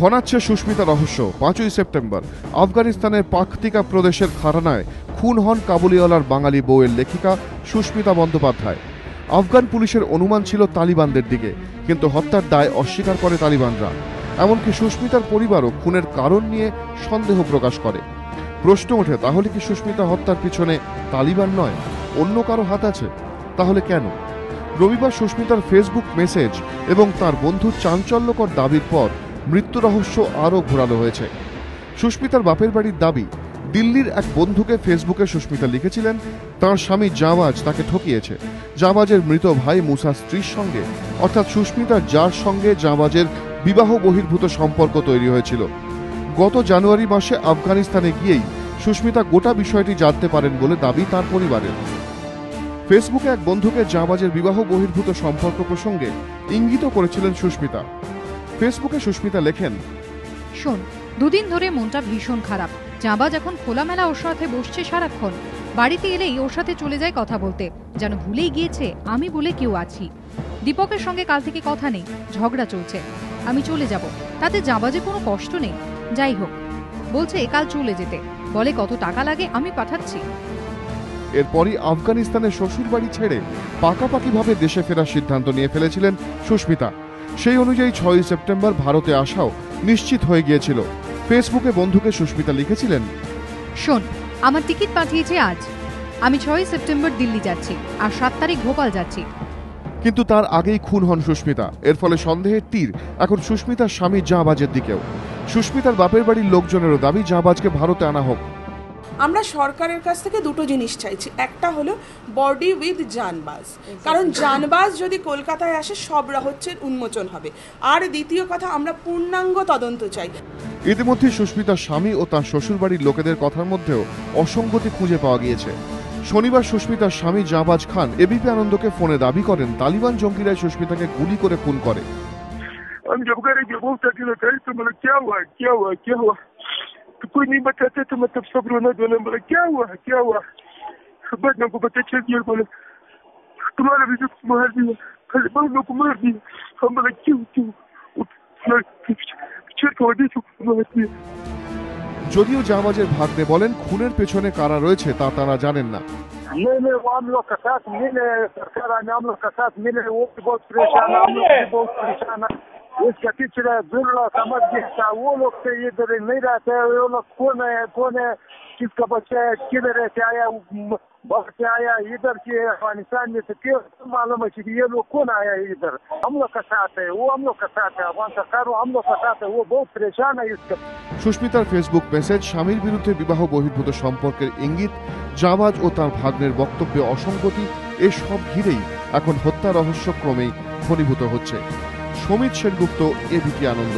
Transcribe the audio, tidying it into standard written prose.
ঘনাচ্ছে সুস্মিতা রহস্য। 5ই সেপ্টেম্বর আফগানিস্তানের পাকতিকা প্রদেশের খারানায় খুন হন কাবুলিওয়ালার বাঙালি বউয়ের লেখিকা সুস্মিতা বন্দ্যোপাধ্যায়। আফগান পুলিশের অনুমান ছিল তালিবানদের দিকে, কিন্তু হত্যার দায় অস্বীকার করে তালিবানরা। এমনকি সুস্মিতার পরিবারও খুনের কারণ নিয়ে সন্দেহ প্রকাশ করে। প্রশ্ন ওঠে, তাহলে কি সুস্মিতা হত্যার পিছনে তালিবান নয়, অন্য কারো হাত আছে? তাহলে কেন? রবিবার সুস্মিতার ফেসবুক মেসেজ এবং তার বন্ধুর চাঞ্চল্যকর দাবির পর মৃত্যু রহস্য আরও ঘোরালো হয়েছে। সুস্মিতার বাপের বাড়ির দাবি, দিল্লির এক বন্ধুকে ফেসবুকে সুস্মিতা লিখেছিলেন তার স্বামী জাওয়াজ তাকে ঠকিয়েছে। জাওয়াজের মৃত ভাই মুসার স্ত্রীর সঙ্গে, অর্থাৎ সুস্মিতার যার সঙ্গে জাওয়াজের বিবাহ বহির্ভূত সম্পর্ক তৈরি হয়েছিল। গত জানুয়ারি মাসে আফগানিস্তানে গিয়েই সুস্মিতা গোটা বিষয়টি জানতে পারেন বলে দাবি তার পরিবারের। ফেসবুকে এক বন্ধুকে জাওয়াজের বিবাহ বহির্ভূত সম্পর্ক প্রসঙ্গে ইঙ্গিত করেছিলেন সুস্মিতা। ফেসবুকে সুস্মিতা লেখেন, শোন, দুদিন ধরে মনটা ভীষণ খারাপ। জাওয়াজ এখন খোলামেলা ওর সাথে বসছে সারাক্ষণ। বাড়িতে এলেই ওর সাথে চলে যায় কথা বলতে, যেন ভুলেই গিয়েছে আমি বলে কেউ আছি। দীপকের সঙ্গে কাল থেকে কথা নেই, ঝগড়া চলছে। আমি চলে যাব, তাতে জাওয়াজে কোনো কষ্ট নেই। যাই হোক, বলছে কাল চলে যেতে, বলে কত টাকা লাগে আমি পাঠাচ্ছি। এরপরই আফগানিস্তানের শ্বশুর বাড়ি ছেড়ে পাকাপাকিভাবে দেশে ফেরার সিদ্ধান্ত নিয়ে ফেলেছিলেন সুস্মিতা। সেই অনুযায়ী 6ই সেপ্টেম্বর ভারতে আসাও নিশ্চিত হয়ে গিয়েছিল। ফেসবুকে বন্ধুকে সুস্মিতা লিখেছিলেন, শোন, আমার টিকিট পাঠিয়েছে আজ। আমি 6ই সেপ্টেম্বর দিল্লি যাচ্ছি আর 7 তারিখ ভোপাল যাচ্ছি। কিন্তু তার আগেই খুন হন সুস্মিতা। এর ফলে সন্দেহের তীর এখন সুস্মিতার স্বামী জাওয়াজের দিকেও। সুস্মিতার বাপের বাড়ির লোকজনেরও দাবি জাওয়াজকে ভারতে আনা হোক। আমরা সরকারের কাছ থেকে দুটো জিনিস চাইছি। একটা হলো বডি উইথ জানবাজ, কারণ জানবাজ যদি কলকাতায় আসে সব রহস্যের উন্মোচন হবে। আর দ্বিতীয় কথা, আমরা পূর্ণাঙ্গ তদন্ত চাই। ইতিমধ্যে সুস্মিতার স্বামী ও তার শ্বশুরবাড়ির লোকেদের কথার মধ্যেও অসঙ্গতি খুঁজে পাওয়া গিয়েছে। শনিবার সুস্মিতার স্বামী জাবাজ খান এবিপি আনন্দকে ফোনে দাবি করেন তালিবান জঙ্গিরাই সুস্মিতাকে গুলি করে খুন করে। कोई नहीं बताते तो मतलब सब रोना धोना, बोला क्या हुआ बदनों को बच्चे छेड़ दिया, बोले तुम्हारा भी मार दिया, खाली बहनों को मार दिया। हम बोला क्यों छेड़ को मार दिया। যদিও জাওয়াজের ভাগ্নে বলেন খুনের পেছনে কারা রয়েছে তা তারা জানেন না। नहीं वो हम लोग का साथ मिले, सरकार हम लोग का साथ मिले, वो भी बहुत परेशान, हम लोग भी बहुत परेशान है। इसका टीचर दुर्ला समझ गया, वो लोग से इधर नहीं रहते। वो लोग कौन है किसका बच्चा है, किधर से आया, बाहर से आया, इधर से अफगानिस्तान में से क्यों मालूम है कि ये लोग कौन आया इधर। हम लोग का साथ है, वो हम लोग का साथ है, अफगान सरकार हम लोग का साथ है, वो बहुत परेशान है इसका। সুস্মিতার ফেসবুক মেসেজ, স্বামীর বিরুদ্ধে বিবাহ বহির্ভূত সম্পর্কের ইঙ্গিত, জাওয়াজ ও তার ভাগ্নের বক্তব্যে অসঙ্গতি, এসব ঘিরেই এখন হত্যা রহস্য ক্রমেই ঘনীভূত হচ্ছে। সমিত সেনগুপ্ত, এবিপি আনন্দ।